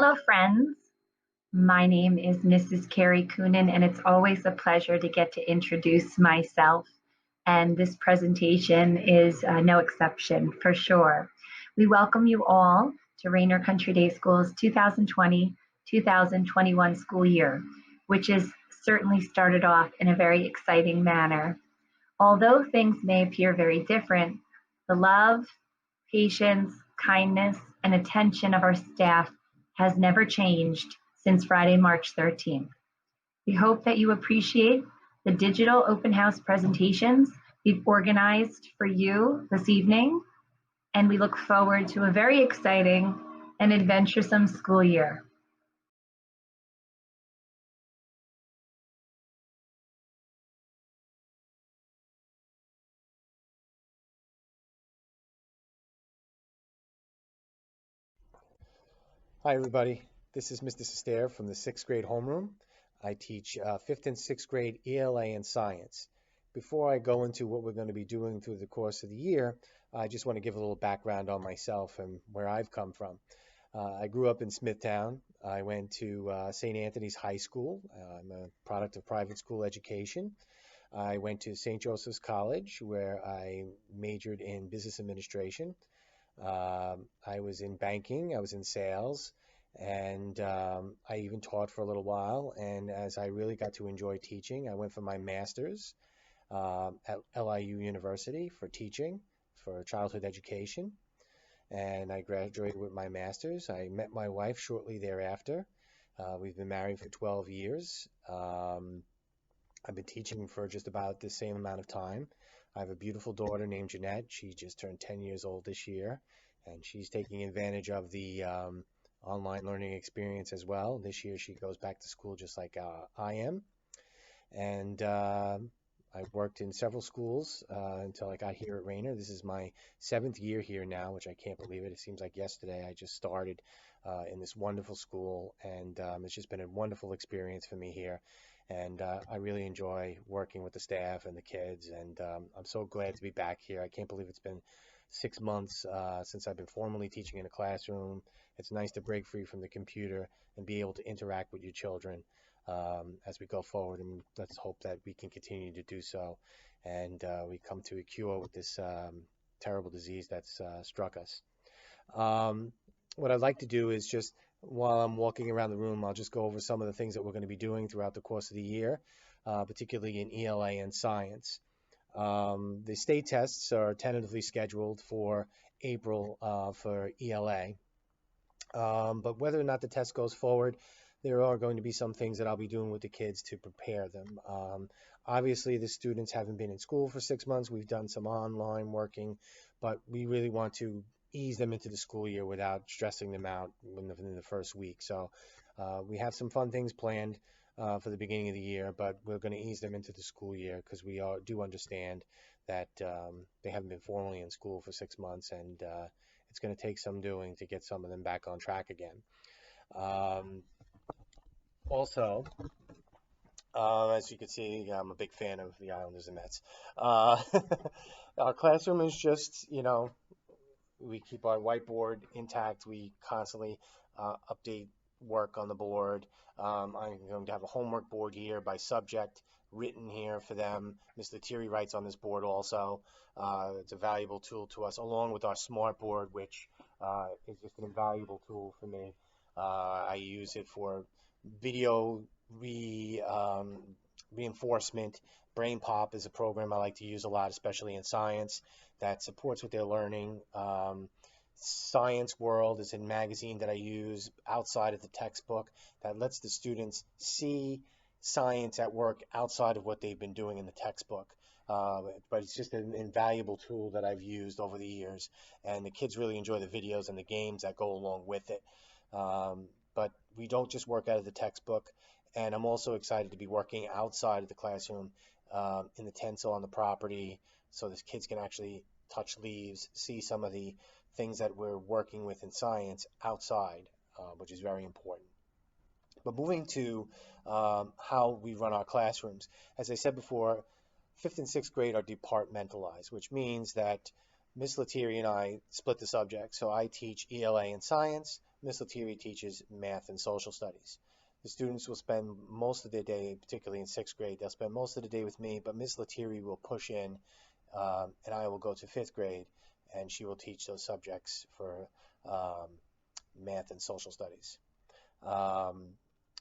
Hello, friends. My name is Mrs. Carrie Coonan, and it's always a pleasure to get to introduce myself. And this presentation is no exception for sure. We welcome you all to Raynor Country Day School's 2020-2021 school year, which has certainly started off in a very exciting manner. Although things may appear very different, the love, patience, kindness, and attention of our staff has never changed since Friday, March 13th. We hope that you appreciate the digital open house presentations we've organized for you this evening, and we look forward to a very exciting and adventuresome school year. Hi, everybody. This is Mr. Sestair from the 6th grade homeroom. I teach 5th and 6th grade ELA and science. Before I go into what we're going to be doing through the course of the year, I just want to give a little background on myself and where I've come from. I grew up in Smithtown. I went to St. Anthony's High School. I'm a product of private school education. I went to St. Joseph's College, where I majored in business administration. I was in banking, I was in sales, and I even taught for a little while. And as I really got to enjoy teaching, I went for my master's at LIU University for teaching, for childhood education. And I graduated with my master's. I met my wife shortly thereafter. We've been married for 12 years. I've been teaching for just about the same amount of time. I have a beautiful daughter named Jeanette. She just turned 10 years old this year, and she's taking advantage of the online learning experience as well. This year she goes back to school just like I am. And I've worked in several schools until I got here at Raynor. This is my 7th year here now, which I can't believe it. It seems like yesterday I just started in this wonderful school, and it's just been a wonderful experience for me here. And I really enjoy working with the staff and the kids, and I'm so glad to be back here. I can't believe it's been 6 months since I've been formally teaching in a classroom. It's nice to break free from the computer and be able to interact with your children as we go forward, and let's hope that we can continue to do so, and we come to a cure with this terrible disease that's struck us. What I'd like to do is just, while I'm walking around the room, I'll just go over some of the things that we're going to be doing throughout the course of the year, particularly in ELA and science. The state tests are tentatively scheduled for April for ELA. But whether or not the test goes forward, there are going to be some things that I'll be doing with the kids to prepare them. Obviously, the students haven't been in school for 6 months. We've done some online working, but we really want to ease them into the school year without stressing them out in the first week. So we have some fun things planned for the beginning of the year, but we're going to ease them into the school year because we do understand that they haven't been formally in school for 6 months, and it's going to take some doing to get some of them back on track again. Also, as you can see, I'm a big fan of the Islanders and Mets. Our classroom is just, we keep our whiteboard intact. We constantly update work on the board. I'm going to have a homework board here by subject written here for them. Mr. Thierry writes on this board also. It's a valuable tool to us, along with our smart board, which is just an invaluable tool for me. I use it for video reinforcement. Brain Pop is a program I like to use a lot, especially in science, that supports what they're learning. Science World is a magazine that I use outside of the textbook that lets the students see science at work outside of what they've been doing in the textbook. But it's just an invaluable tool that I've used over the years, and the kids really enjoy the videos and the games that go along with it. But we don't just work out of the textbook, and I'm also excited to be working outside of the classroom in the tencel on the property, so the kids can actually touch leaves, see some of the things that we're working with in science outside, which is very important. But moving to how we run our classrooms, as I said before, 5th and 6th grade are departmentalized, which means that Miss Lettieri and I split the subject. So I teach ELA and science. Miss Lettieri teaches math and social studies. The students will spend most of their day, particularly in sixth grade, they'll spend most of the day with me, but Miss Lettieri will push in, and I will go to fifth grade, and she will teach those subjects for um, math and social studies. Um,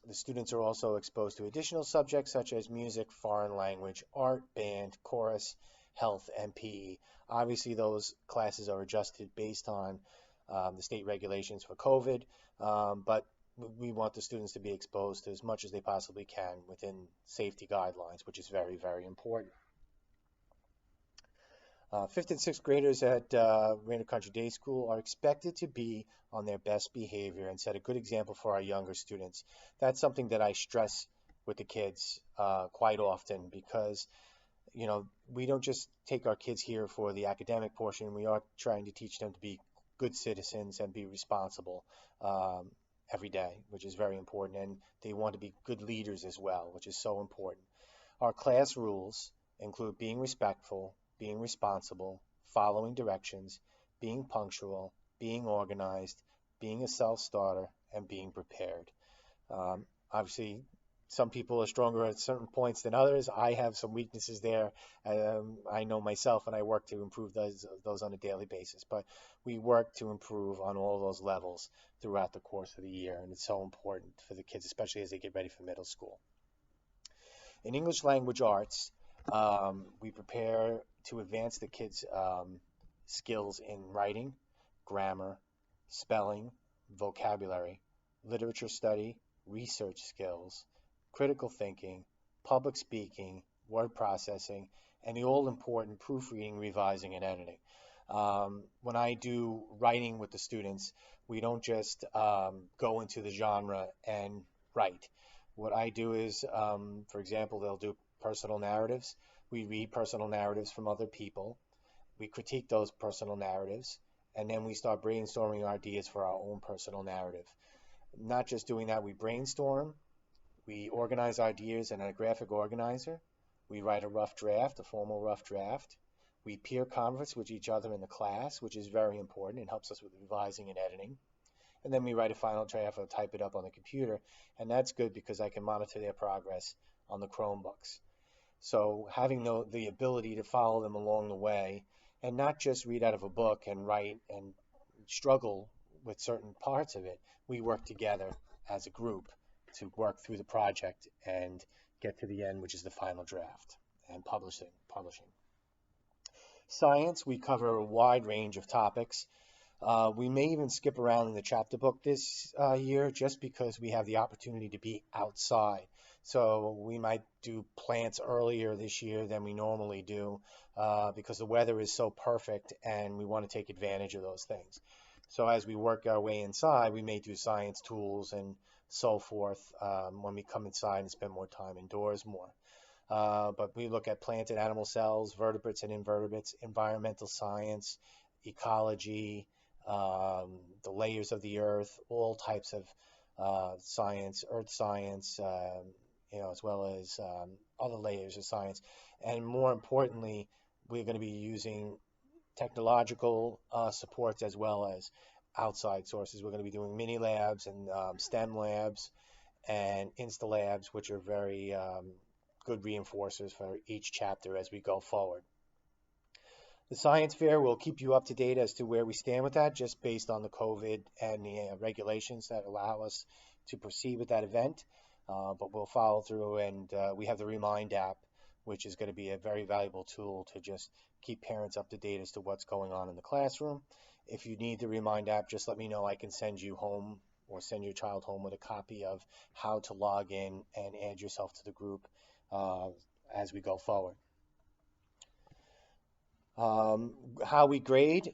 the students are also exposed to additional subjects such as music, foreign language, art, band, chorus, health, and PE. Obviously, those classes are adjusted based on the state regulations for COVID, but we want the students to be exposed to as much as they possibly can within safety guidelines, which is very, very important. Fifth and sixth graders at Raynor Country Day School are expected to be on their best behavior and set a good example for our younger students. That's something that I stress with the kids quite often because, you know, we don't just take our kids here for the academic portion. We are trying to teach them to be good citizens and be responsible every day, which is very important. And they want to be good leaders as well, which is so important. Our class rules include being respectful, being responsible, following directions, being punctual, being organized, being a self-starter, and being prepared. Obviously, some people are stronger at certain points than others. I have some weaknesses there. I know myself, and I work to improve those on a daily basis. But we work to improve on all those levels throughout the course of the year, and it's so important for the kids, especially as they get ready for middle school. In English language arts, we prepare to advance the kids' skills in writing, grammar, spelling, vocabulary, literature study, research skills, critical thinking, public speaking, word processing, and the all-important proofreading, revising, and editing. When I do writing with the students, we don't just go into the genre and write. What I do is, for example, they'll do personal narratives. We read personal narratives from other people. We critique those personal narratives, and then we start brainstorming ideas for our own personal narrative. Not just doing that, we brainstorm, we organize ideas in a graphic organizer, we write a rough draft, a formal rough draft. We peer conference with each other in the class, which is very important. It helps us with revising and editing. And then we write a final draft or type it up on the computer, and that's good because I can monitor their progress on the Chromebooks. So having the ability to follow them along the way and not just read out of a book and write and struggle with certain parts of it, we work together as a group to work through the project and get to the end, which is the final draft and publishing. Science, we cover a wide range of topics. We may even skip around in the chapter book this year just because we have the opportunity to be outside. So we might do plants earlier this year than we normally do because the weather is so perfect and we want to take advantage of those things. So as we work our way inside, we may do science tools and so forth when we come inside and spend more time indoors more. But we look at plant and animal cells, vertebrates and invertebrates, environmental science, ecology, the layers of the earth, all types of science, earth science, as well as other layers of science. And more importantly, we're going to be using technological supports as well as outside sources. We're going to be doing mini labs and STEM labs and Insta labs, which are very good reinforcers for each chapter as we go forward. The science fair will keep you up to date as to where we stand with that, just based on the COVID and the regulations that allow us to proceed with that event. But we'll follow through, and we have the Remind app, which is going to be a very valuable tool to just keep parents up to date as to what's going on in the classroom. If you need the Remind app, just let me know. I can send you home or send your child home with a copy of how to log in and add yourself to the group as we go forward. How we grade.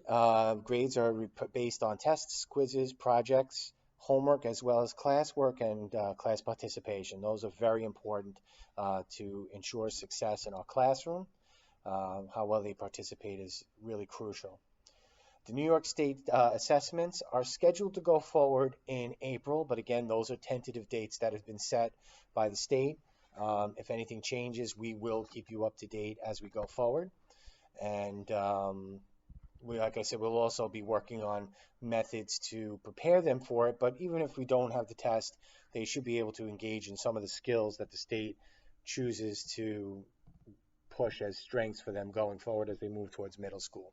Grades are based on tests, quizzes, projects, homework, as well as classwork and class participation. Those are very important to ensure success in our classroom. How well they participate is really crucial. The New York State assessments are scheduled to go forward in April, but again, those are tentative dates that have been set by the state. If anything changes, we will keep you up to date as we go forward. And like I said, we'll also be working on methods to prepare them for it. But even if we don't have the test, they should be able to engage in some of the skills that the state chooses to push as strengths for them going forward as they move towards middle school.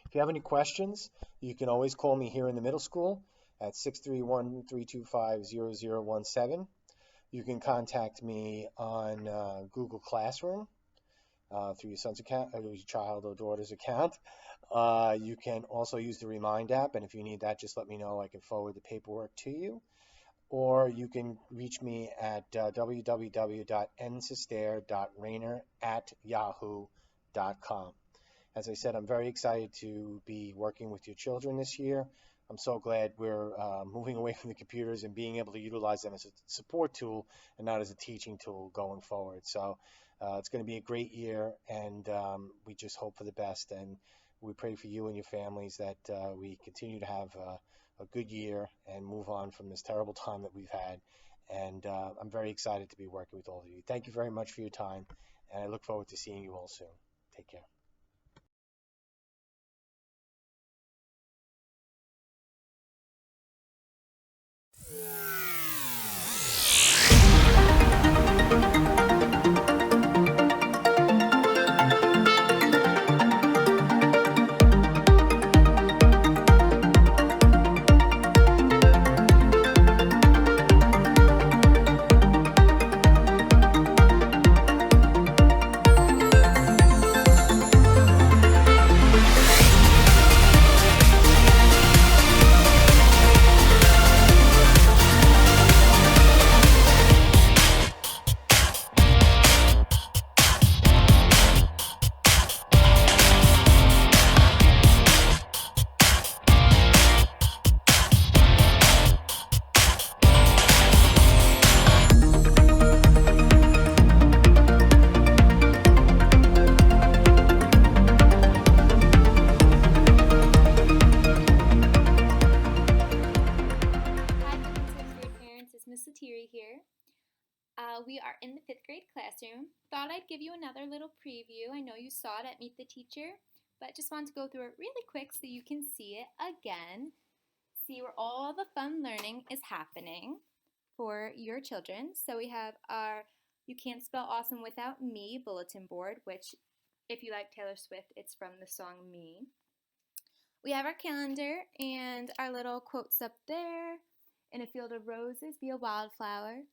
If you have any questions, you can always call me here in the middle school at 631-325-0017. You can contact me on Google Classroom through your son's account, or your child or daughter's account. You can also use the Remind app, and if you need that, just let me know. I can forward the paperwork to you. Or you can reach me at www.nsister.raynor@yahoo.com. As I said, I'm very excited to be working with your children this year. I'm so glad we're moving away from the computers and being able to utilize them as a support tool and not as a teaching tool going forward. So it's going to be a great year, and we just hope for the best. And we pray for you and your families that we continue to have a good year and move on from this terrible time that we've had. And I'm very excited to be working with all of you. Thank you very much for your time, and I look forward to seeing you all soon. Take care. Here. We are in the 5th grade classroom. Thought I'd give you another little preview. I know you saw it at Meet the Teacher, but just wanted to go through it really quick so you can see it again. See where all the fun learning is happening for your children. So we have our You Can't Spell Awesome Without Me bulletin board, which if you like Taylor Swift, it's from the song Me. We have our calendar and our little quotes up there. In a field of roses, be a wildflower,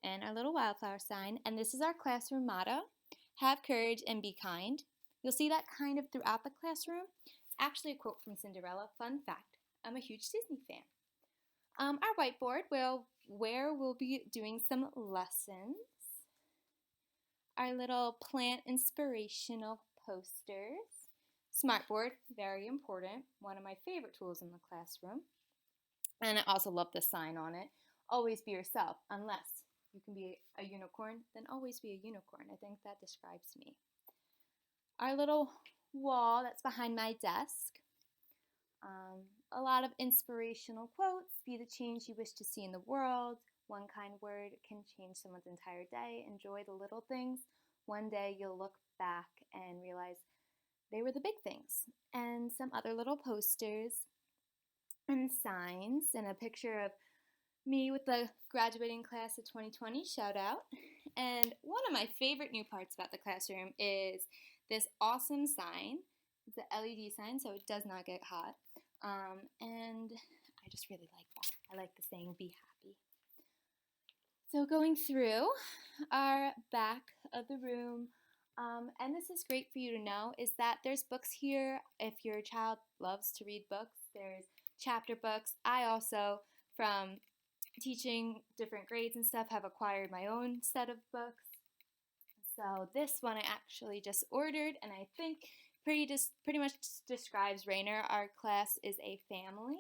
and our little wildflower sign. And this is our classroom motto: have courage and be kind. You'll see that kind of throughout the classroom. It's actually a quote from Cinderella. Fun fact, I'm a huge Disney fan. Our whiteboard, where we'll be doing some lessons. Our little plant inspirational posters. Smartboard, very important, one of my favorite tools in the classroom. And I also love the sign on it. Always be yourself, unless you can be a unicorn, then always be a unicorn. I think that describes me. Our little wall that's behind my desk. A lot of inspirational quotes. Be the change you wish to see in the world. One kind word can change someone's entire day. Enjoy the little things. One day you'll look back and realize they were the big things. And some other little posters and signs, and a picture of me with the graduating class of 2020, shout out. And one of my favorite new parts about the classroom is this awesome sign. It's an LED sign, so it does not get hot. And I just really like that. I like the saying, be happy. So going through our back of the room, and this is great for you to know, is that there's books here. If your child loves to read books, there's chapter books. I also, from teaching different grades and stuff, have acquired my own set of books. So this one I actually just ordered, and I think pretty much describes Raynor. Our class is a family.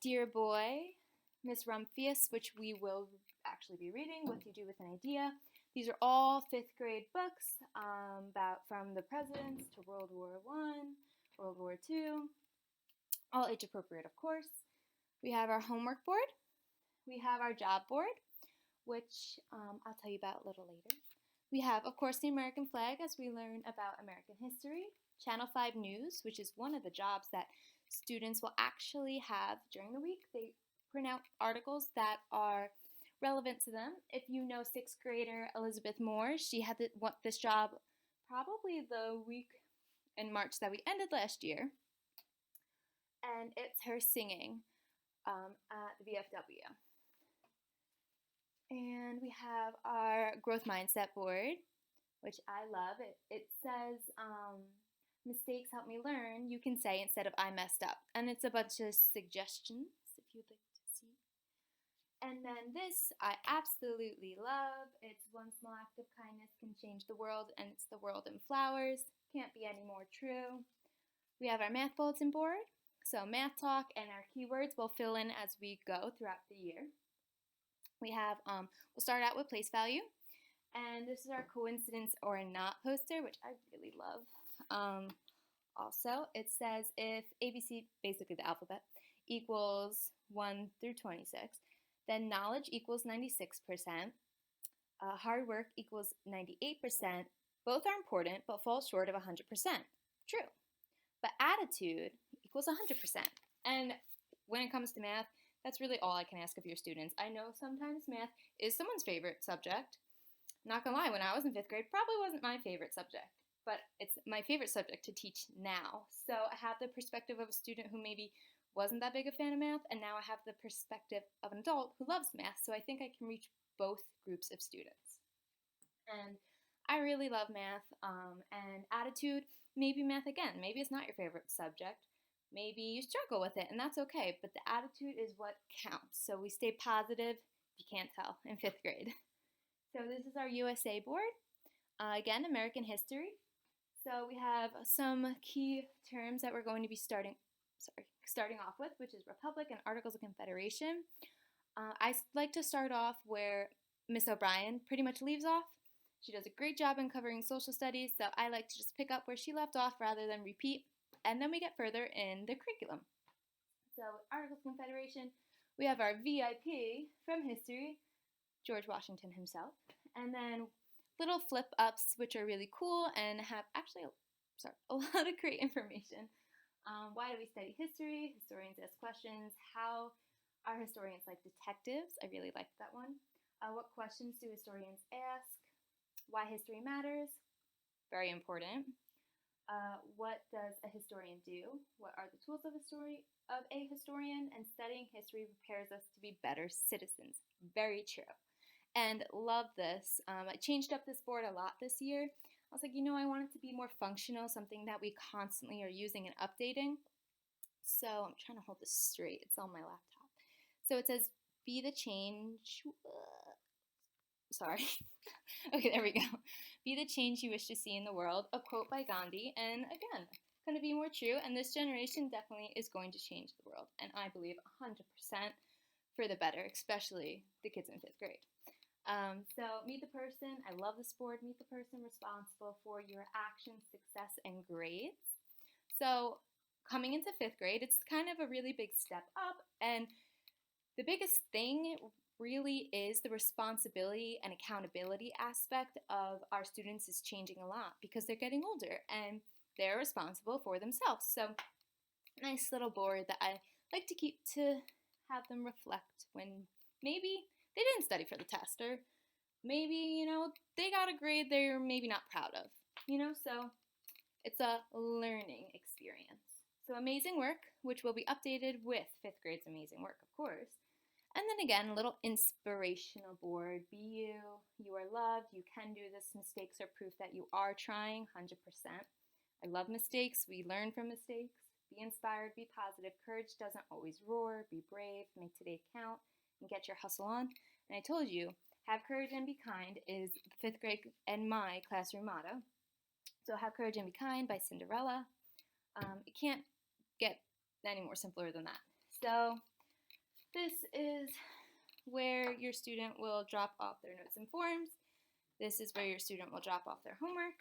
Dear Boy, Miss Rumphius, which we will actually be reading, What You Do with an Idea. These are all 5th grade books about from the presidents to World War I, World War II, all age appropriate, of course. We have our homework board. We have our job board, which I'll tell you about a little later. We have, of course, the American flag as we learn about American history. Channel 5 News, which is one of the jobs that students will actually have during the week. They print out articles that are relevant to them. If you know sixth grader Elizabeth Moore, she had this job probably the week in March that we ended last year, and it's her singing at the VFW. And we have our growth mindset board, which I love. It says, mistakes help me learn, you can say instead of I messed up. And it's a bunch of suggestions if you'd like to see. And then this I absolutely love. It's one small act of kindness can change the world, and it's the world in flowers. Can't be any more true. We have our math bulletin board. So math talk and our keywords will fill in as we go throughout the year. We have, we'll start out with place value. And this is our coincidence or not poster, which I really love. Also, it says if ABC, basically the alphabet, equals 1 through 26, then knowledge equals 96%, hard work equals 98%. Both are important, but fall short of 100%. True. But attitude equals 100%. And when it comes to math, that's really all I can ask of your students. I know sometimes math is someone's favorite subject. Not gonna lie, when I was in 5th grade, probably wasn't my favorite subject, but it's my favorite subject to teach now. So I have the perspective of a student who maybe wasn't that big a fan of math, and now I have the perspective of an adult who loves math, so I think I can reach both groups of students. And I really love math, and attitude, maybe math again. Maybe it's not your favorite subject. Maybe you struggle with it, and that's okay, but the attitude is what counts. So we stay positive, if you can't tell, in 5th grade. So this is our USA board. Again, American history. So we have some key terms that we're going to be starting off with, which is Republic and Articles of Confederation. I like to start off where Miss O'Brien pretty much leaves off. She does a great job in covering social studies, so I like to just pick up where she left off rather than repeat, and then we get further in the curriculum. So Articles of Confederation, we have our VIP from history, George Washington himself, and then little flip ups which are really cool and have actually a lot of great information. Why do we study history? Historians ask questions. How are historians like detectives? I really liked that one. What questions do historians ask? Why history matters? Very important. What does a historian do? What are the tools of a historian? And studying history prepares us to be better citizens. Very true. And love this. I changed up this board a lot this year. I was like, I want it to be more functional, something that we constantly are using and updating. So I'm trying to hold this straight. It's on my laptop. So it says, be the change. Sorry. Okay, there we go. Be the change you wish to see in the world. A quote by Gandhi. And again, going to be more true. And this generation definitely is going to change the world. And I believe 100% for the better, especially the kids in 5th grade. So meet the person. I love this board. Meet the person responsible for your actions, success, and grades. So coming into 5th grade, it's kind of a really big step up. And the biggest thing really is the responsibility and accountability aspect of our students is changing a lot because they're getting older and they're responsible for themselves. So nice little board that I like to keep to have them reflect when maybe they didn't study for the test, or maybe, they got a grade they're maybe not proud of, so it's a learning experience. So amazing work, which will be updated with 5th grade's amazing work, of course. And then again, a little inspirational board. Be you. You are loved. You can do this. Mistakes are proof that you are trying, 100%. I love mistakes. We learn from mistakes. Be inspired. Be positive. Courage doesn't always roar. Be brave. Make today count. And get your hustle on. And I told you, have courage and be kind is 5th grade and my classroom motto. So have courage and be kind by Cinderella. It can't get any more simpler than that. So this is where your student will drop off their notes and forms. This is where your student will drop off their homework.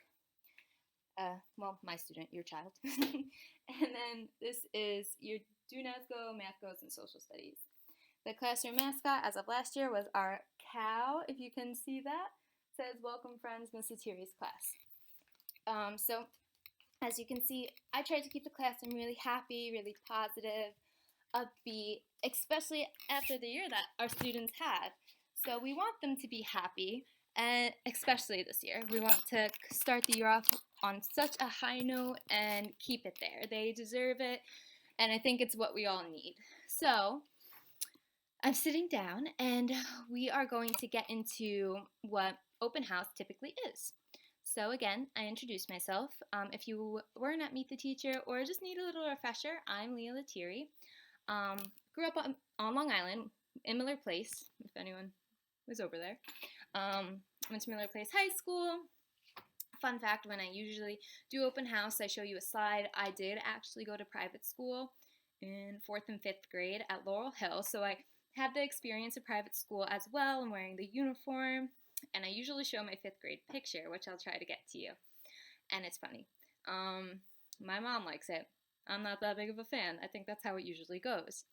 Well, my student, your child. And then this is your Do Nots Go, Math Goes, and Social Studies. The classroom mascot, as of last year, was our cow. If you can see that, it says, "Welcome, friends, Miss Satiri's class." So As you can see, I tried to keep the classroom really happy, really positive, upbeat, especially after the year that our students had. So we want them to be happy, and especially this year. We want to start the year off on such a high note and keep it there. They deserve it, and I think it's what we all need. So I'm sitting down, and we are going to get into what open house typically is. So again, I introduced myself. If you weren't at Meet the Teacher or just need a little refresher, I'm Leah Lettieri. Um, Grew up on Long Island in Miller Place, if anyone was over there. Went to Miller Place High School. Fun fact, when I usually do open house, I show you a slide. I did actually go to private school in 4th and 5th grade at Laurel Hill, so I have the experience of private school as well and wearing the uniform. And I usually show my 5th grade picture, which I'll try to get to you. And it's funny. My mom likes it. I'm not that big of a fan. I think that's how it usually goes.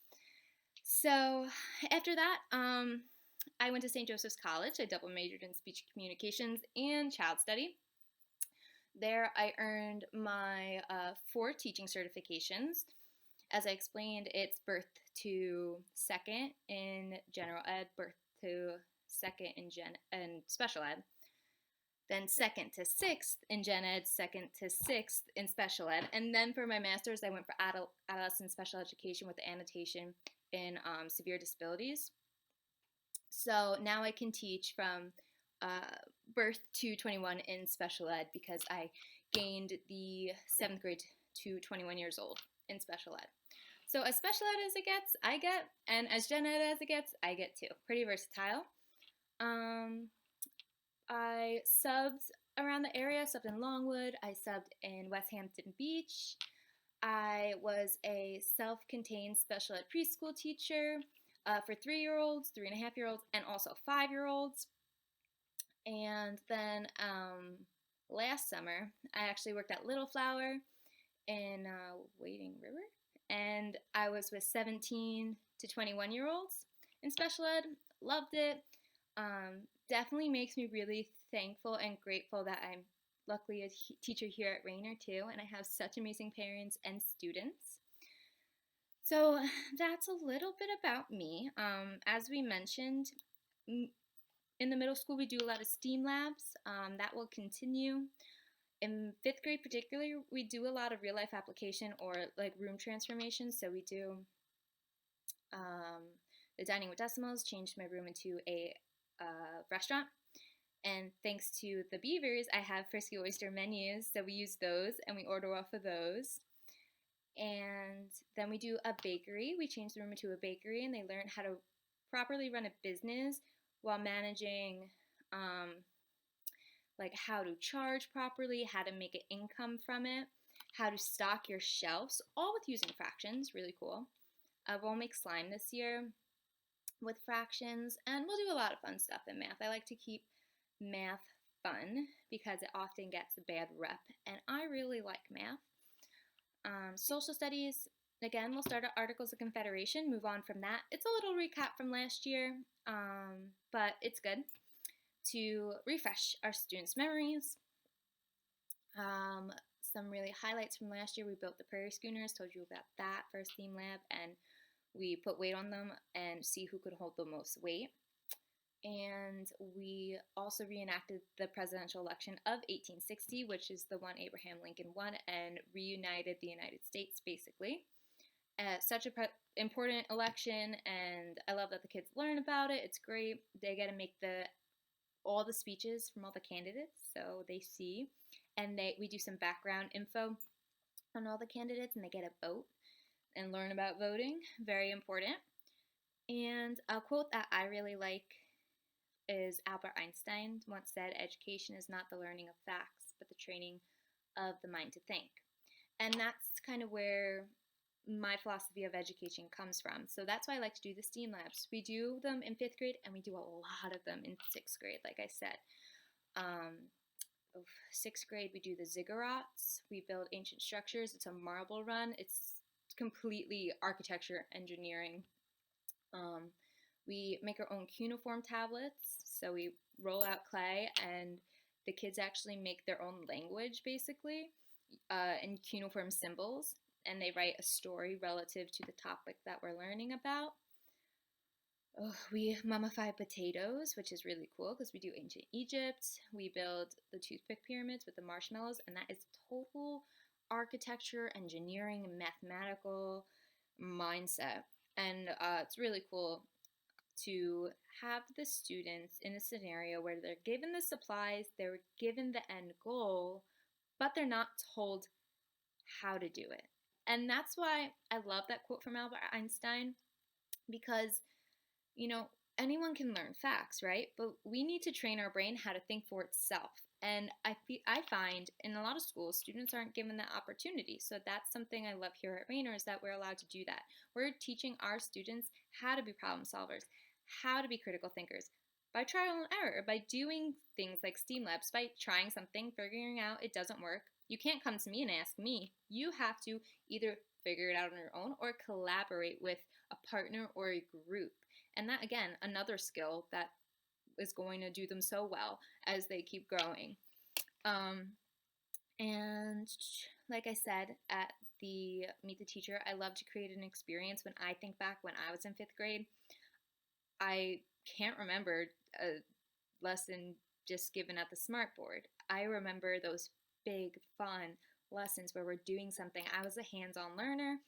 So after that, I went to St. Joseph's College. I double majored in speech communications and child study. There I earned my 4 teaching certifications. As I explained, it's birth to second in general ed, birth to second in special ed, then second to sixth in gen ed, second to sixth in special ed, and then for my master's I went for adolescent special education with the annotation in severe disabilities. So now I can teach from birth to 21 in special ed because I gained the 7th grade to 21 years old in special ed. So as special ed as it gets, I get, and as gen ed as it gets, I get too. Pretty versatile. I subbed around the area, subbed in Longwood, I subbed in West Hampton Beach. I was a self-contained special ed preschool teacher for 3-year-olds, 3.5-year-olds, and also 5-year-olds. And then last summer, I actually worked at Little Flower in Wading River, and I was with 17 to 21-year-olds in special ed. Loved it. Definitely makes me really thankful and grateful that I'm luckily a teacher here at Raynor too, and I have such amazing parents and students. So that's a little bit about me. As we mentioned, in the middle school we do a lot of STEAM labs. That will continue. In 5th grade particularly, we do a lot of real life application or like room transformation. So we do the dining with decimals, changed my room into a restaurant. And thanks to the Beavers, I have Frisky Oyster menus, so we use those and we order off of those. And then we do a bakery. We change the room into a bakery, and they learn how to properly run a business while managing like how to charge properly, how to make an income from it, how to stock your shelves, all with using fractions. Really cool. We'll make slime this year with fractions, and we'll do a lot of fun stuff in math. I like to keep math fun because it often gets a bad rep, and I really like math. Social studies, again, we'll start at Articles of Confederation, move on from that. It's a little recap from last year, but it's good to refresh our students' memories. Some really highlights from last year, we built the prairie schooners, told you about that first theme lab, and we put weight on them and see who could hold the most weight. And we also reenacted the presidential election of 1860, which is the one Abraham Lincoln won and reunited the United States, basically. Such an important election, and I love that the kids learn about it. It's great. They get to make all the speeches from all the candidates, so they see. And we do some background info on all the candidates, and they get a vote and learn about voting. Very important. And a quote that I really like is Albert Einstein once said, "Education is not the learning of facts, but the training of the mind to think." And that's kind of where my philosophy of education comes from. So that's why I like to do the STEAM labs. We do them in 5th grade, and we do a lot of them in 6th grade, like I said. 6th grade, we do the ziggurats. We build ancient structures. It's a marble run. It's completely architecture engineering. We make our own cuneiform tablets. So we roll out clay, and the kids actually make their own language, basically, in cuneiform symbols, and they write a story relative to the topic that we're learning about. Oh, we mummify potatoes, which is really cool because we do ancient Egypt. We build the toothpick pyramids with the marshmallows, and that is total architecture, engineering, and mathematical mindset. And it's really cool to have the students in a scenario where they're given the supplies, they're given the end goal, but they're not told how to do it. And that's why I love that quote from Albert Einstein, because you know, anyone can learn facts, right? But we need to train our brain how to think for itself. And I find in a lot of schools, students aren't given that opportunity. So that's something I love here at Raynor, is that we're allowed to do that. We're teaching our students how to be problem solvers, how to be critical thinkers by trial and error, by doing things like STEAM labs, by trying something, figuring out it doesn't work. You can't come to me and ask me. You have to either figure it out on your own or collaborate with a partner or a group. And that, again, another skill that is going to do them so well as they keep growing. And like I said, at the Meet the Teacher, I love to create an experience. When I think back when I was in 5th grade, I can't remember a lesson just given at the smartboard. I remember those big, fun lessons where we're doing something. I was a hands-on learner,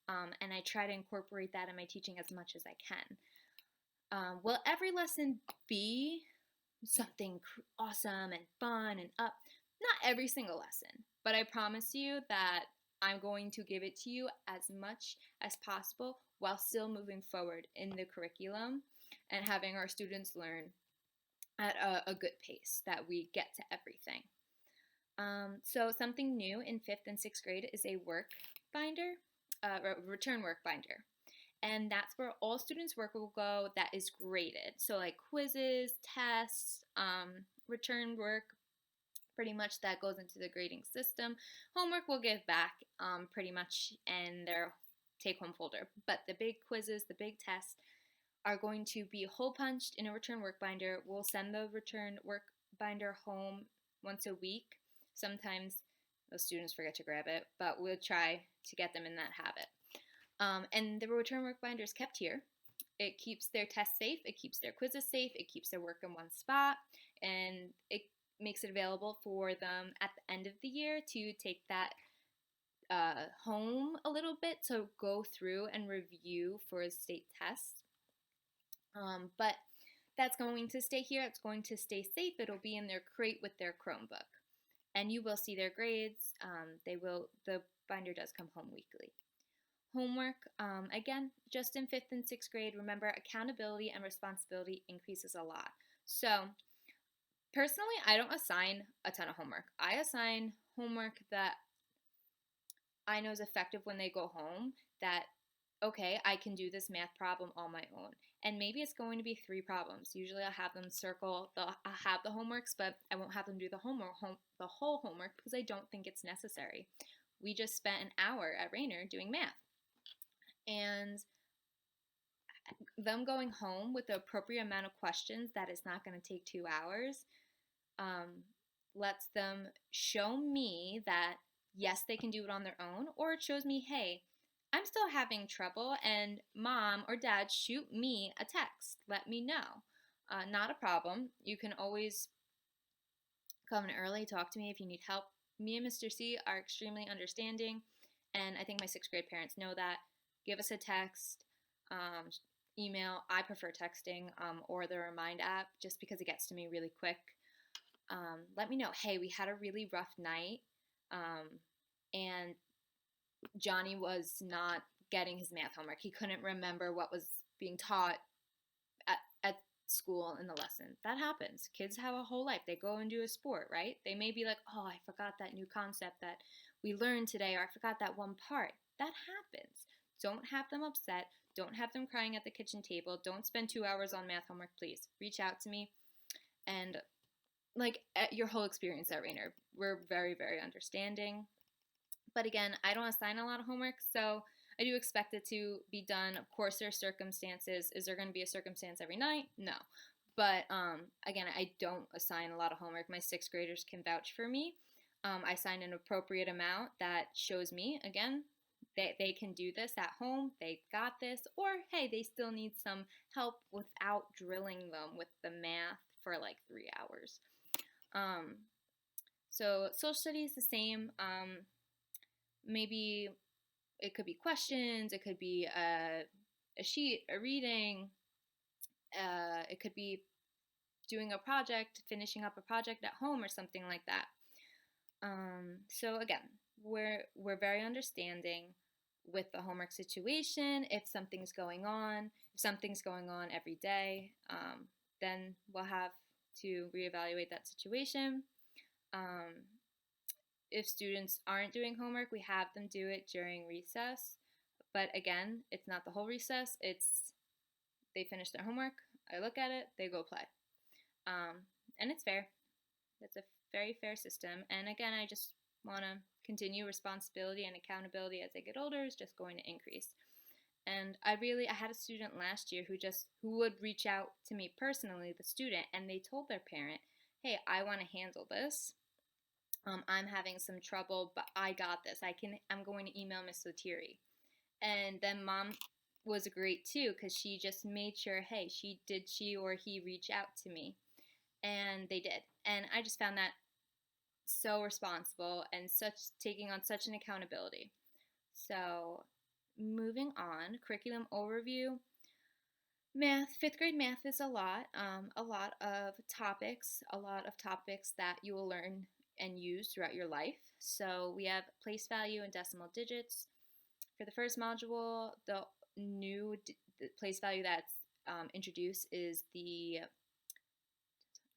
and I try to incorporate that in my teaching as much as I can. Will every lesson be something awesome and fun and up? Not every single lesson, but I promise you that I'm going to give it to you as much as possible while still moving forward in the curriculum and having our students learn at a good pace, that we get to everything. So something new in 5th and 6th grade is a work binder, return work binder. And that's where all students' work will go that is graded. So like quizzes, tests, return work, pretty much that goes into the grading system. Homework we'll give back pretty much in their take-home folder. But the big quizzes, the big tests are going to be hole punched in a return work binder. We'll send the return work binder home once a week. Sometimes those students forget to grab it, but we'll try to get them in that habit. And the return work binder is kept here. It keeps their tests safe, it keeps their quizzes safe, it keeps their work in one spot, and it makes it available for them at the end of the year to take that home a little bit to go through and review for state tests. But that's going to stay here. It's going to stay safe. It'll be in their crate with their Chromebook. And you will see their grades. The binder does come home weekly. Homework, again, just in 5th and 6th grade, remember, accountability and responsibility increases a lot. So personally, I don't assign a ton of homework. I assign homework that I know is effective when they go home, that, okay, I can do this math problem on my own. And maybe it's going to be 3 problems. Usually I'll have them I'll have the homeworks, but I won't have them do the whole homework because I don't think it's necessary. We just spent an hour at Raynor doing math. And them going home with the appropriate amount of questions that is not going to take 2 hours lets them show me that, yes, they can do it on their own, or it shows me, hey, I'm still having trouble, and mom or dad, shoot me a text. Let me know. Not a problem. You can always come in early, talk to me if you need help. Me and Mr. C are extremely understanding, and I think my 6th grade parents know that. Give us a text, email. I prefer texting, or the Remind app, just because it gets to me really quick. Let me know, hey, we had a really rough night, and Johnny was not getting his math homework. He couldn't remember what was being taught at school in the lesson. That happens. Kids have a whole life. They go and do a sport, right? They may be like, oh, I forgot that new concept that we learned today, or I forgot that one part. That happens. Don't have them upset. Don't have them crying at the kitchen table. Don't spend 2 hours on math homework, please. Reach out to me. And like your whole experience at Raynor, we're very, very understanding. But again, I don't assign a lot of homework, so I do expect it to be done. Of course, there are circumstances. Is there going to be a circumstance every night? No. But again, I don't assign a lot of homework. My 6th graders can vouch for me. I assign an appropriate amount that shows me, again, they can do this at home, they got this, or hey, they still need some help without drilling them with the math for like 3 hours. So social studies the same. Maybe it could be questions, it could be a sheet, a reading, it could be doing a project, finishing up a project at home or something like that. So again, we're very understanding with the homework situation. If something's going on, every day, then we'll have to reevaluate that situation. If students aren't doing homework, we have them do it during recess. But again, it's not the whole recess. It's they finish their homework, I look at it, they go play. And it's fair. It's a very fair system. And again, I just want to continue responsibility and accountability as they get older is just going to increase. And I had a student last year who would reach out to me personally, the student, and they told their parent, hey, I want to handle this. I'm having some trouble, but I got this. I'm going to email Miss Lettieri. And then mom was great too, because she just made sure, hey, she or he reach out to me. And they did. And I just found that so responsible and taking on such an accountability. So moving on, curriculum overview. Math, fifth grade math is a lot of topics that you will learn and use throughout your life. So we have place value and decimal digits. For the first module, the new place value that's introduced is the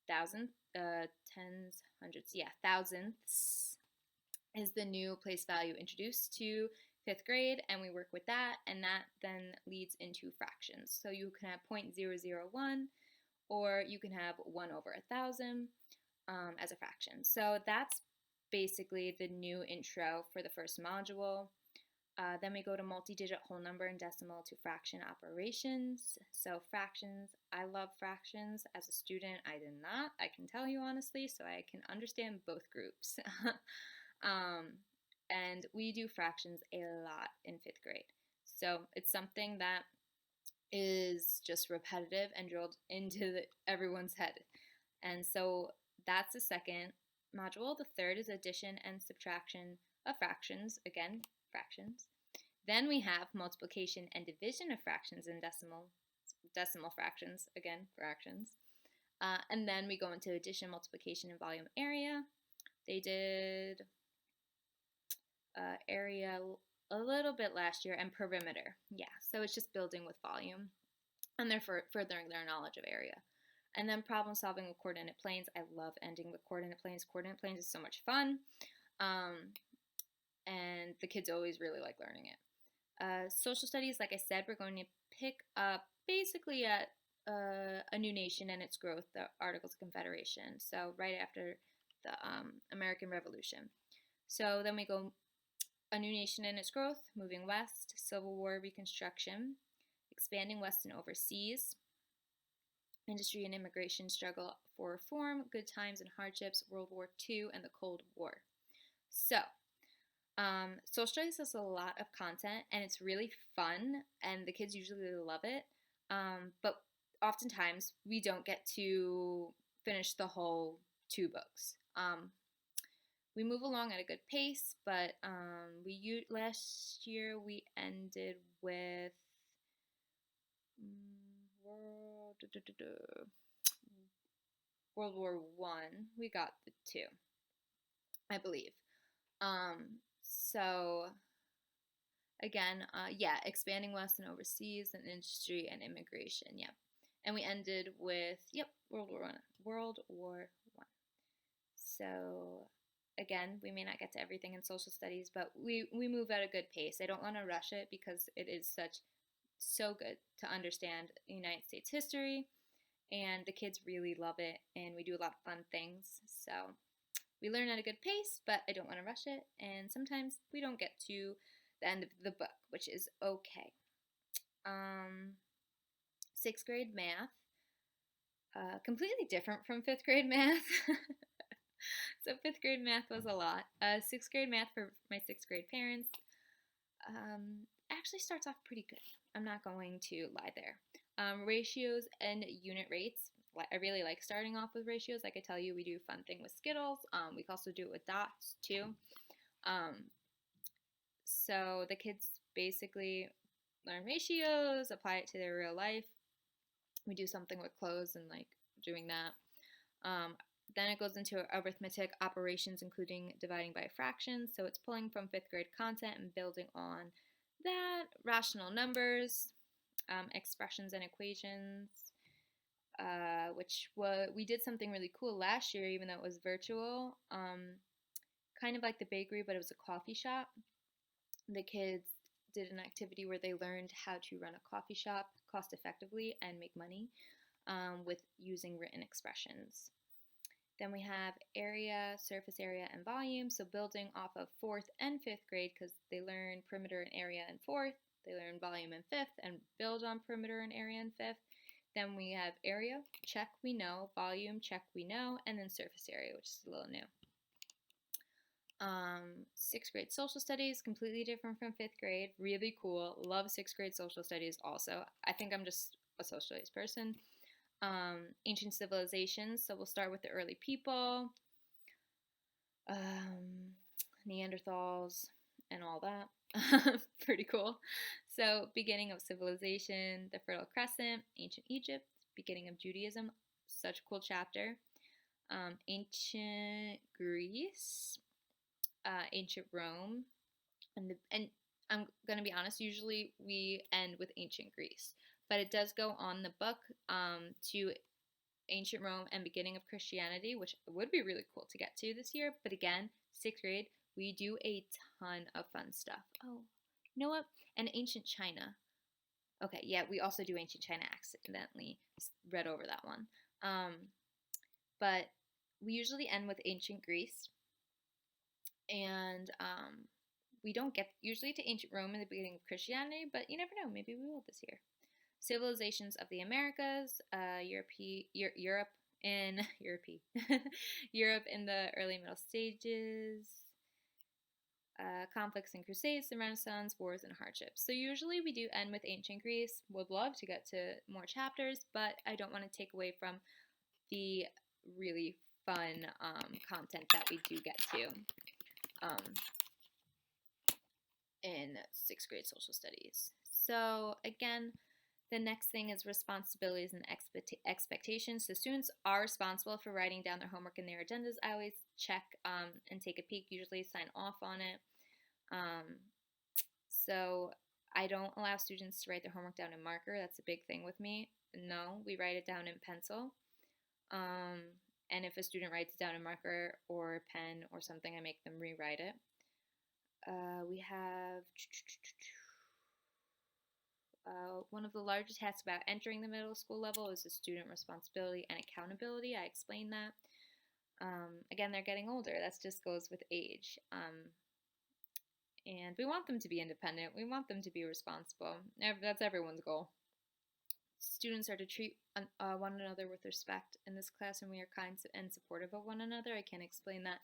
thousandth, tens, hundreds, thousandths is the new place value introduced to fifth grade, and we work with that, and that then leads into fractions. So you can have 0.001, or you can have 1 over 1,000 as a fraction. So that's basically the new intro for the first module. Then we go to multi-digit whole number and decimal to fraction operations. So fractions, I love fractions. As a student, I did not, I can tell you honestly, so I can understand both groups. And we do fractions a lot in fifth grade. So it's something that is just repetitive and drilled into everyone's head. And so that's the second module. The third is addition and subtraction of fractions. Again, fractions. Then we have multiplication and division of fractions and decimal fractions. Again, fractions. And then we go into addition, multiplication, and volume area. They did area a little bit last year, and perimeter. Yeah, so it's just building with volume, and they're furthering their knowledge of area. And then problem solving with coordinate planes. I love ending with coordinate planes. Coordinate planes is so much fun, and the kids always really like learning it. Social studies, like I said, we're going to pick up basically at a new nation and its growth, the Articles of Confederation. So right after the American Revolution. So then we go a new nation and its growth, moving west, Civil War Reconstruction, expanding west and overseas, industry and immigration struggle for reform, good times and hardships, World War II, and the Cold War. So, social studies has a lot of content, and it's really fun, and the kids usually love it, but oftentimes we don't get to finish the whole 2 books. We move along at a good pace, but last year we ended with World War I. We got the 2, I believe. So again, expanding west and overseas, and industry and immigration. Yeah, and we ended with World War I. So again, we may not get to everything in social studies, but we move at a good pace. I don't want to rush it because it is so good to understand United States history, and the kids really love it, and we do a lot of fun things. So we learn at a good pace, but I don't want to rush it, and sometimes we don't get to the end of the book, which is okay. 6th grade math, completely different from 5th grade math. So 5th grade math was a lot. 6th grade math for my 6th grade parents actually starts off pretty good. I'm not going to lie there. Ratios and unit rates. I really like starting off with ratios. Like I tell you, we do a fun thing with Skittles. We can also do it with dots too. So the kids basically learn ratios, apply it to their real life. We do something with clothes and like doing that. Then it goes into arithmetic operations, including dividing by fractions. So it's pulling from 5th grade content and building on that. Rational numbers, expressions and equations, which we did something really cool last year, even though it was virtual. Kind of like the bakery, but it was a coffee shop. The kids did an activity where they learned how to run a coffee shop cost effectively and make money with using written expressions. Then we have area, surface area, and volume. So building off of 4th and 5th grade, because they learn perimeter and area in 4th, they learn volume in 5th, and build on perimeter and area in 5th. Then we have area, check, we know, volume, check, we know, and then surface area, which is a little new. 6th grade social studies, completely different from 5th grade, really cool. Love 6th grade social studies also. I think I'm just a social studies person. Ancient civilizations, so we'll start with the early people, Neanderthals, and all that. Pretty cool. So beginning of civilization, the Fertile Crescent, ancient Egypt, beginning of Judaism, such a cool chapter. Ancient Greece, ancient Rome, and I'm gonna be honest, usually we end with ancient Greece, but it does go on the book to ancient Rome and beginning of Christianity, which would be really cool to get to this year. But again, 6th grade, we do a ton of fun stuff. Oh, you know what? And ancient China. Okay, yeah, we also do ancient China. Accidentally read over that one. But we usually end with ancient Greece, and we don't get usually to ancient Rome in the beginning of Christianity, but you never know. Maybe we will this year. Civilizations of the Americas, Europe in Europe in the early middle stages, conflicts and crusades, the Renaissance, wars and hardships. So usually we do end with ancient Greece. Would love to get to more chapters, but I don't want to take away from the really fun content that we do get to in 6th grade social studies. So again, the next thing is responsibilities and expectations. So students are responsible for writing down their homework and their agendas. I always check and take a peek, usually sign off on it. So I don't allow students to write their homework down in marker. That's a big thing with me. No, we write it down in pencil. And if a student writes it down in marker or pen or something, I make them rewrite it. We have one of the largest tasks about entering the middle school level is the student responsibility and accountability. I explained that. Again, they're getting older. That just goes with age. And we want them to be independent. We want them to be responsible. That's everyone's goal. Students are to treat one another with respect. In this classroom, we are kind and supportive of one another. I can't explain that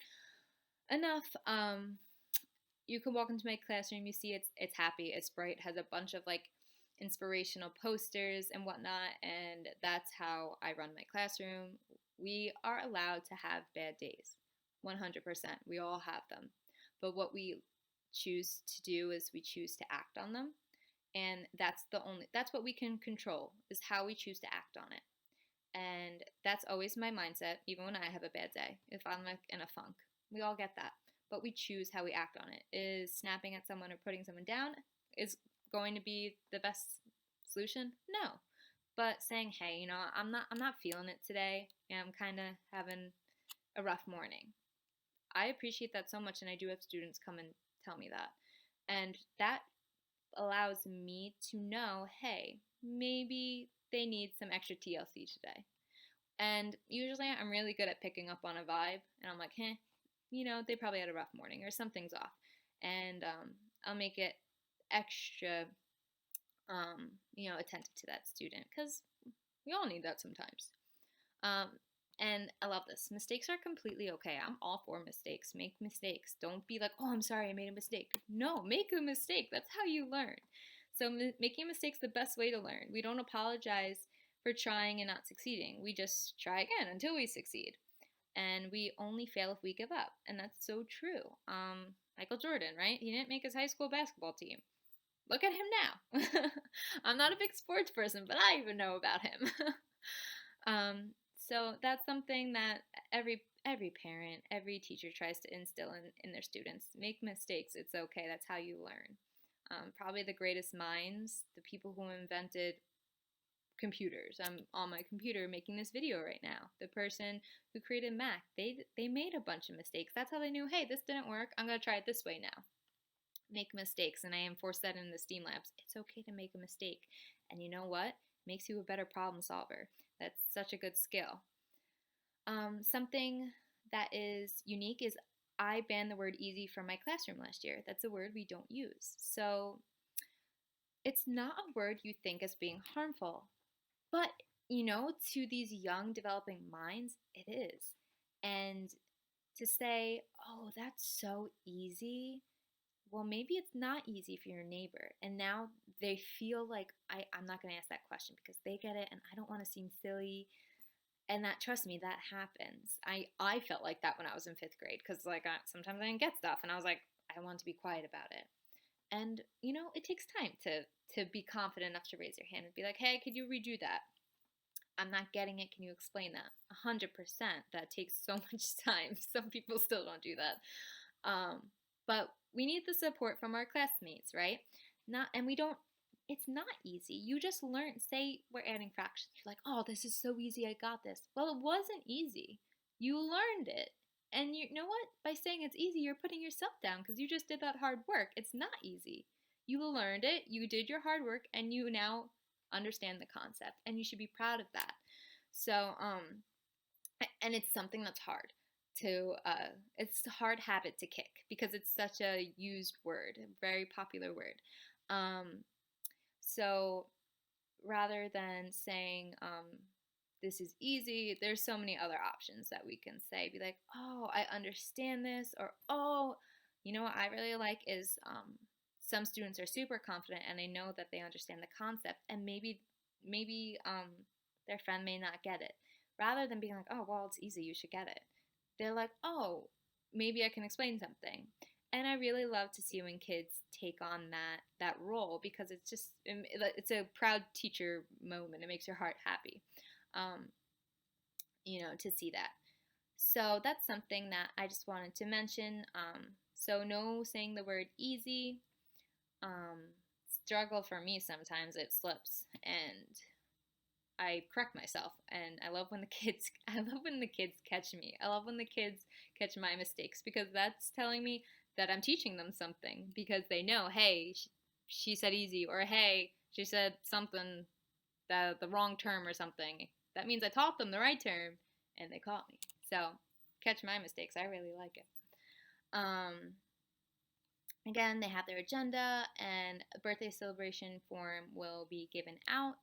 enough. You can walk into my classroom, you see it's happy, it's bright, has a bunch of like inspirational posters and whatnot, and that's how I run my classroom. We are allowed to have bad days, 100%. We all have them. But what we choose to do is we choose to act on them. And that's what we can control, is how we choose to act on it. And that's always my mindset, even when I have a bad day, if I'm like in a funk. We all get that. But we choose how we act on it. Is snapping at someone or putting someone down is going to be the best solution? No. But saying, hey, you know, I'm not feeling it today, and I'm kind of having a rough morning. I appreciate that so much, and I do have students come and tell me that. And that allows me to know, hey, maybe they need some extra TLC today. And usually I'm really good at picking up on a vibe, and I'm like, you know, they probably had a rough morning or something's off. And I'll make it extra, you know, attentive to that student, because we all need that sometimes. And I love this. Mistakes are completely okay. I'm all for mistakes. Make mistakes. Don't be like, oh, I'm sorry, I made a mistake. No, make a mistake. That's how you learn. So making mistakes the best way to learn. We don't apologize for trying and not succeeding. We just try again until we succeed. And we only fail if we give up. And that's so true. Michael Jordan, right? He didn't make his high school basketball team. Look at him now. I'm not a big sports person, but I even know about him. So that's something that every parent, every teacher tries to instill in their students. Make mistakes. It's okay. That's how you learn. Probably the greatest minds, the people who invented computers. I'm on my computer making this video right now. The person who created Mac, they made a bunch of mistakes. That's how they knew, hey, this didn't work. I'm going to try it this way now. Make mistakes, and I enforce that in the STEAM labs. It's okay to make a mistake. And you know what? Makes you a better problem solver. That's such a good skill. Something that is unique is I banned the word easy from my classroom last year. That's a word we don't use. So it's not a word you think as being harmful, but to these young developing minds, it is. And to say, oh, that's so easy, well, maybe it's not easy for your neighbor. And now they feel like I'm not going to ask that question because they get it and I don't want to seem silly. And that, trust me, that happens. I felt like that when I was in 5th grade because sometimes I didn't get stuff and I was like, I want to be quiet about it. And, it takes time to be confident enough to raise your hand and be like, hey, could you redo that? I'm not getting it. Can you explain that? 100%. That takes so much time. Some people still don't do that. But we need the support from our classmates, right? It's not easy. You just learn, say we're adding fractions. You're like, oh, this is so easy. I got this. Well, it wasn't easy. You learned it. And you know what? By saying it's easy, you're putting yourself down because you just did that hard work. It's not easy. You learned it. You did your hard work and you now understand the concept and you should be proud of that. So, and it's something that's hard. It's a hard habit to kick because it's such a used word, a very popular word. So rather than saying this is easy, there's so many other options that we can say. Be like, oh, I understand this, or oh, what I really like is some students are super confident and they know that they understand the concept, and maybe their friend may not get it. Rather than being like, oh, well, it's easy, you should get it. They're like, oh, maybe I can explain something. And I really love to see when kids take on that role because it's a proud teacher moment. It makes your heart happy, to see that. So that's something that I just wanted to mention. So no saying the word easy. Struggle for me sometimes, it slips and I correct myself, and I love when the kids catch me. I love when the kids catch my mistakes because that's telling me that I'm teaching them something because they know, hey, she said easy, or hey, she said something, the wrong term or something. That means I taught them the right term and they caught me. So catch my mistakes. I really like it. Again, they have their agenda and a birthday celebration form will be given out.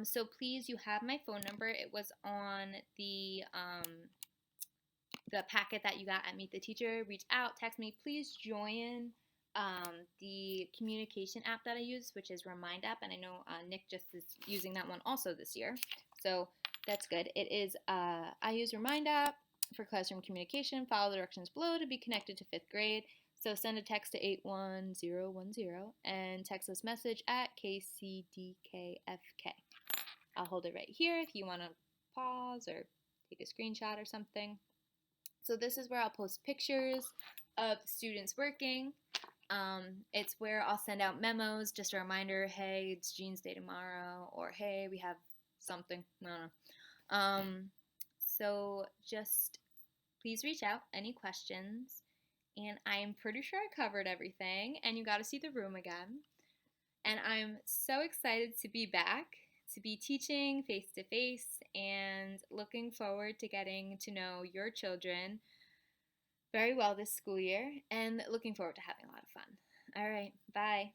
So please, you have my phone number. It was on the packet that you got at Meet the Teacher. Reach out, text me. Please join the communication app that I use, which is Remind app, and I know Nick just is using that one also this year, so that's good. It is I use Remind app for classroom communication. Follow the directions below to be connected to 5th grade. So send a text to 81010 and text this message at KCDKFK. I'll hold it right here if you want to pause or take a screenshot or something. So this is where I'll post pictures of students working. It's where I'll send out memos, just a reminder, hey, it's Jean's Day tomorrow, or hey, we have something. No. So just please reach out, any questions. And I'm pretty sure I covered everything, and you got to see the room again. And I'm so excited to be back, to be teaching face-to-face, and looking forward to getting to know your children very well this school year, and looking forward to having a lot of fun. All right, bye.